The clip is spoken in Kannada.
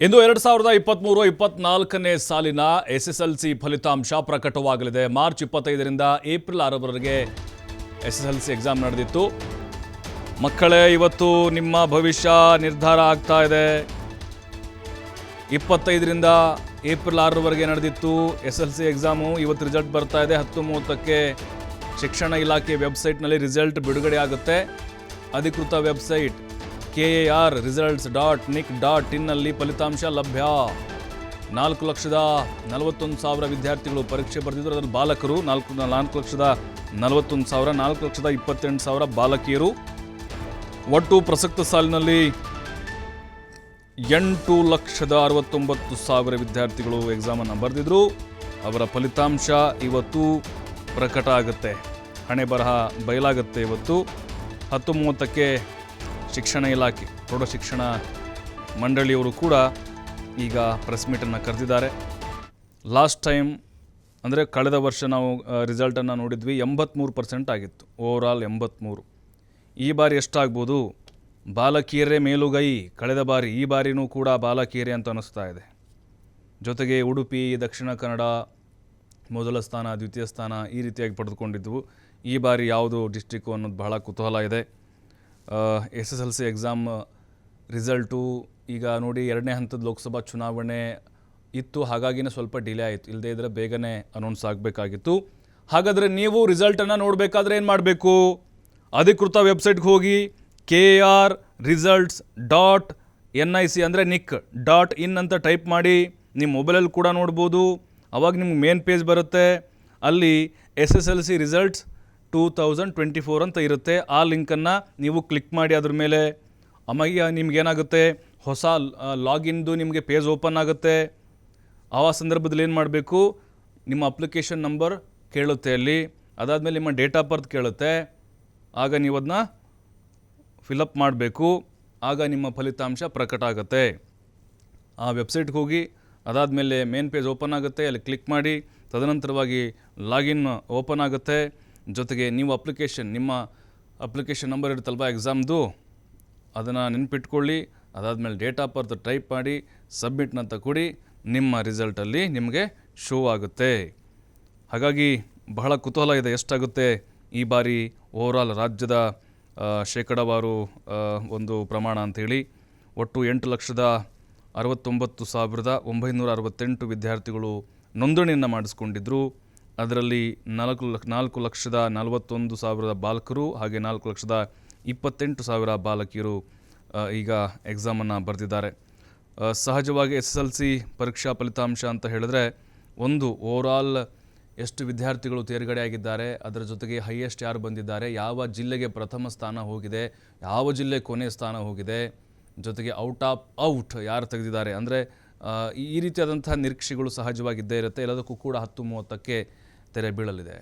ಇಂದು 2023-24ನೇ ಸಾಲಿನ ಎಸ್ಎಸ್ಎಲ್ಸಿ ಫಲಿತಾಂಶ ಪ್ರಕಟವಾಗಲಿದೆ. ಮಾರ್ಚ್ 25ರಿಂದ ಏಪ್ರಿಲ್ 6ರವರೆಗೆ ಎಸ್ಎಸ್ಎಲ್ಸಿ ಎಕ್ಸಾಮ್ ನಡೆದಿತ್ತು. ಮಕ್ಕಳೇ, ಇವತ್ತು ನಿಮ್ಮ ಭವಿಷ್ಯ ನಿರ್ಧಾರ ಆಗ್ತಾ ಇದೆ. 25ರಿಂದ ಏಪ್ರಿಲ್ 6ರವರೆಗೆ ನಡೆದಿತ್ತು ಎಸ್ಎಸ್ಎಲ್ಸಿ ಎಕ್ಸಾಮು. ಇವತ್ತು ರಿಸಲ್ಟ್ ಬರ್ತಾ ಇದೆ. 10:30ಕ್ಕೆ ಶಿಕ್ಷಣ ಇಲಾಖೆ ವೆಬ್ಸೈಟ್ನಲ್ಲಿ ರಿಸಲ್ಟ್ ಬಿಡುಗಡೆ ಆಗುತ್ತೆ. ಅಧಿಕೃತ ವೆಬ್ಸೈಟ್ KARresults.nic.in ನಲ್ಲಿ ಫಲಿತಾಂಶ ಲಭ್ಯ. 4,41,000 ವಿದ್ಯಾರ್ಥಿಗಳು ಪರೀಕ್ಷೆ ಬರೆದಿದ್ದರು. ಅದರಲ್ಲಿ ಬಾಲಕರು 4,41,000, 4,28,000 ಬಾಲಕಿಯರು. ಒಟ್ಟು ಪ್ರಸಕ್ತ ಸಾಲಿನಲ್ಲಿ 8,69,000 ವಿದ್ಯಾರ್ಥಿಗಳು ಎಕ್ಸಾಮನ್ನು ಬರೆದಿದ್ರು. ಅವರ ಫಲಿತಾಂಶ ಇವತ್ತು ಪ್ರಕಟ ಆಗುತ್ತೆ. ಹಣೆ ಬರಹ ಬಯಲಾಗುತ್ತೆ. ಇವತ್ತು 10:30ಕ್ಕೆ ಶಿಕ್ಷಣ ಇಲಾಖೆ, ಪ್ರೌಢಶಿಕ್ಷಣ ಮಂಡಳಿಯವರು ಕೂಡ ಈಗ ಪ್ರೆಸ್ ಮೀಟನ್ನು ಕರೆದಿದ್ದಾರೆ. ಲಾಸ್ಟ್ ಟೈಮ್ ಅಂದರೆ ಕಳೆದ ವರ್ಷ ನಾವು ರಿಸಲ್ಟನ್ನು ನೋಡಿದ್ವಿ, 83% ಆಗಿತ್ತು. ಓವರಾಲ್ 83. ಈ ಬಾರಿ ಎಷ್ಟಾಗ್ಬೋದು? ಬಾಲಕಿಯರೇ ಮೇಲುಗೈ ಕಳೆದ ಬಾರಿ. ಈ ಬಾರಿನೂ ಕೂಡ ಬಾಲಕಿಯರೇ ಅಂತ ಅನ್ನಿಸ್ತಾ ಇದೆ. ಜೊತೆಗೆ ಉಡುಪಿ, ದಕ್ಷಿಣ ಕನ್ನಡ ಮೊದಲ ಸ್ಥಾನ, ದ್ವಿತೀಯ ಸ್ಥಾನ ಈ ರೀತಿಯಾಗಿ ಪಡೆದುಕೊಂಡಿದ್ವು. ಈ ಬಾರಿ ಯಾವುದು ಡಿಸ್ಟ್ರಿಕ್ಕು ಅನ್ನೋದು ಬಹಳ ಕುತೂಹಲ ಇದೆ. SSLC ಎಕ್ಸಾಮ್ ರಿಸಲ್ಟು ಈಗ ನೋಡಿ, 2ನೇ ಹಂತದ ಲೋಕಸಭಾ ಚುನಾವಣೆ ಇತ್ತು, ಹಾಗಾಗಿನೇ ಸ್ವಲ್ಪ ಡಿಲೇ ಆಯಿತು. ಇಲ್ಲದೇ ಇದ್ದರೆ ಬೇಗನೆ ಅನೌನ್ಸ್ ಆಗಬೇಕಾಗಿತ್ತು. ಹಾಗಾದರೆ ನೀವು ರಿಸಲ್ಟನ್ನು ನೋಡಬೇಕಾದ್ರೆ ಏನು ಮಾಡಬೇಕು? ಅಧಿಕೃತ ವೆಬ್ಸೈಟ್ಗೆ ಹೋಗಿ KARresults.nic ಅಂದರೆ nic.in ಅಂತ ಟೈಪ್ ಮಾಡಿ ನಿಮ್ಮ ಮೊಬೈಲಲ್ಲಿ ಕೂಡ ನೋಡ್ಬೋದು. ಅವಾಗ ನಿಮ್ಗೆ ಮೇನ್ ಪೇಜ್ ಬರುತ್ತೆ. ಅಲ್ಲಿ SSLC ರಿಸಲ್ಟ್ಸ್ 2024 ಅಂತ ಇರುತ್ತೆ. ಆ ಲಿಂಕನ್ನು ನೀವು ಕ್ಲಿಕ್ ಮಾಡಿ ಅದ್ರ ಮೇಲೆ. ಆಮೇಲೆ ನಿಮ್ಗೇನಾಗುತ್ತೆ, ಹೊಸ ಲಾಗಿನ್ದು ನಿಮಗೆ ಪೇಜ್ ಓಪನ್ ಆಗುತ್ತೆ. ಆ ಸಂದರ್ಭದಲ್ಲಿ ಏನು ಮಾಡಬೇಕು, ನಿಮ್ಮ ಅಪ್ಲಿಕೇಶನ್ ನಂಬರ್ ಕೇಳುತ್ತೆ ಅಲ್ಲಿ. ಅದಾದಮೇಲೆ ನಿಮ್ಮ ಡೇಟ್ ಆಫ್ ಬರ್ತ್ ಕೇಳುತ್ತೆ. ಆಗ ನೀವು ಅದನ್ನ ಫಿಲಪ್ ಮಾಡಬೇಕು. ಆಗ ನಿಮ್ಮ ಫಲಿತಾಂಶ ಪ್ರಕಟ ಆಗುತ್ತೆ. ಆ ವೆಬ್ಸೈಟ್ಗೆ ಹೋಗಿ ಅದಾದಮೇಲೆ ಮೇನ್ ಪೇಜ್ ಓಪನ್ ಆಗುತ್ತೆ. ಅಲ್ಲಿ ಕ್ಲಿಕ್ ಮಾಡಿ ತದನಂತರವಾಗಿ ಲಾಗಿನ್ ಓಪನ್ ಆಗುತ್ತೆ. ಜೊತೆಗೆ ನೀವು ನಿಮ್ಮ ಅಪ್ಲಿಕೇಶನ್ ನಂಬರ್ ಇರುತ್ತಲ್ವ ಎಕ್ಸಾಮ್ದು, ಅದನ್ನು ನೆನಪಿಟ್ಕೊಳ್ಳಿ. ಅದಾದಮೇಲೆ ಡೇಟ್ ಆಫ್ ಬರ್ತ್ ಟೈಪ್ ಮಾಡಿ ಸಬ್ಮಿಟ್ನಂತ ಕೊಡಿ. ನಿಮ್ಮ ರಿಸಲ್ಟಲ್ಲಿ ನಿಮಗೆ ಶೋ ಆಗುತ್ತೆ. ಹಾಗಾಗಿ ಬಹಳ ಕುತೂಹಲ ಇದೆ, ಎಷ್ಟಾಗುತ್ತೆ ಈ ಬಾರಿ ಓವರಾಲ್ ರಾಜ್ಯದ ಶೇಕಡಾವಾರು ಒಂದು ಪ್ರಮಾಣ ಅಂಥೇಳಿ. ಒಟ್ಟು 8,69,968 ವಿದ್ಯಾರ್ಥಿಗಳು ನೋಂದಣಿಯನ್ನು ಮಾಡಿಸ್ಕೊಂಡಿದ್ದರು. ಅದರಲ್ಲಿ 4,41,000 ಬಾಲಕರು ಹಾಗೆ 4,28,000 ಬಾಲಕಿಯರು ಈಗ ಎಕ್ಸಾಮನ್ನು ಬರೆದಿದ್ದಾರೆ. ಸಹಜವಾಗಿ SSLC ಪರೀಕ್ಷಾ ಫಲಿತಾಂಶ ಅಂತ ಹೇಳಿದ್ರೆ, ಒಂದು ಓವರಾಲ್ ಎಷ್ಟು ವಿದ್ಯಾರ್ಥಿಗಳು ತೇರ್ಗಡೆ ಆಗಿದ್ದಾರೆ, ಅದರ ಜೊತೆಗೆ ಹೈಯೆಸ್ಟ್ ಯಾರು ಬಂದಿದ್ದಾರೆ, ಯಾವ ಜಿಲ್ಲೆಗೆ ಪ್ರಥಮ ಸ್ಥಾನ ಹೋಗಿದೆ, ಯಾವ ಜಿಲ್ಲೆ ಕೊನೆಯ ಸ್ಥಾನ ಹೋಗಿದೆ, ಜೊತೆಗೆ ಔಟ್ ಯಾರು ತೆಗೆದಿದ್ದಾರೆ, ಅಂದರೆ ಈ ರೀತಿಯಾದಂಥ ನಿರೀಕ್ಷೆಗಳು ಸಹಜವಾಗಿದ್ದೇ ಇರುತ್ತೆ. ಎಲ್ಲದಕ್ಕೂ ಕೂಡ 10:30ಕ್ಕೆ ತೆರೆ ಬೀಳಲಿದೆ.